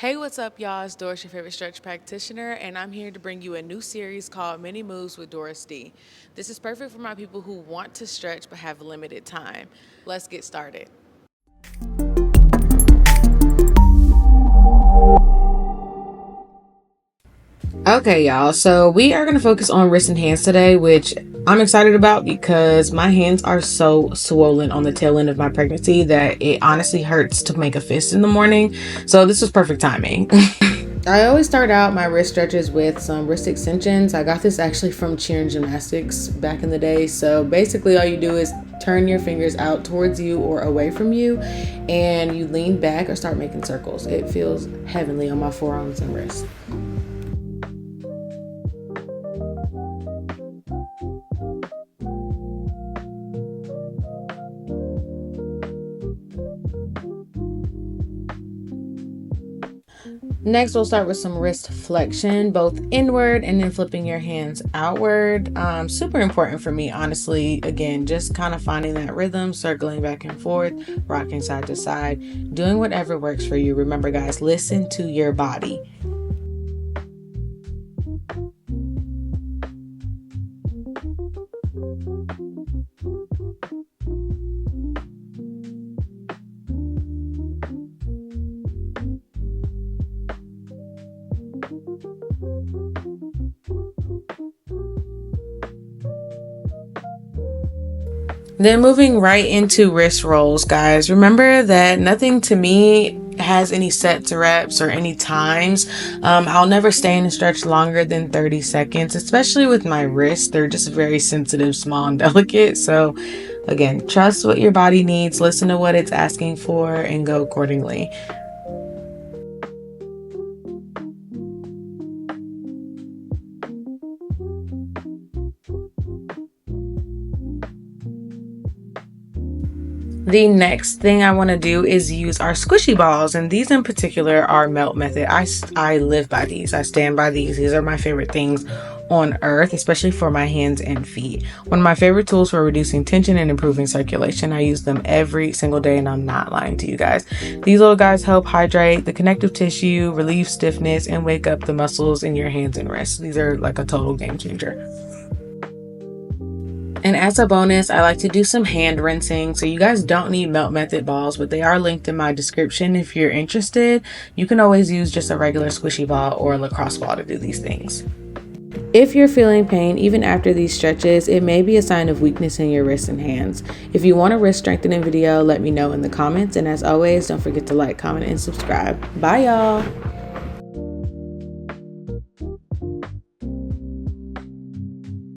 Hey, what's up, y'all? It's Doris, your favorite stretch practitioner, and I'm here to bring you a new series called Mini Moves with Doris D. This is perfect for my people who want to stretch but have limited time. Let's get started. Okay, y'all. So we are going to focus on wrists and hands today, which I'm excited about because my hands are so swollen on the tail end of my pregnancy that it honestly hurts to make a fist in the morning. So this was perfect timing. I always start out my wrist stretches with some wrist extensions. I got this actually from cheer and gymnastics back in the day. So basically all you do is turn your fingers out towards you or away from you, and you lean back or start making circles. It feels heavenly on my forearms and wrists. Next, we'll start with some wrist flexion, both inward and then flipping your hands outward. Super important for me, honestly. Again, just kind of finding that rhythm, circling back and forth, rocking side to side, doing whatever works for you. Remember, guys, listen to your body. Then moving right into wrist rolls, guys. Remember that nothing to me has any sets, reps, or any times. I'll never stay in a stretch longer than 30 seconds, especially with my wrists. They're just very sensitive, small, and delicate. So again, trust what your body needs, listen to what it's asking for, and go accordingly. The next thing I want to do is use our squishy balls, and these in particular are melt method. I live by these. I stand by these. These are my favorite things on earth, especially for my hands and feet. One of my favorite tools for reducing tension and improving circulation. I use them every single day, and I'm not lying to you guys. These little guys help hydrate the connective tissue, relieve stiffness, and wake up the muscles in your hands and wrists. These are like a total game changer. And as a bonus, I like to do some hand rinsing. So you guys don't need melt method balls, but they are linked in my description if you're interested. You can always use just a regular squishy ball or a lacrosse ball to do these things. If you're feeling pain even after these stretches, it may be a sign of weakness in your wrists and hands. If you want a wrist strengthening video, let me know in the comments. And as always, don't forget to like, comment, and subscribe. Bye, y'all.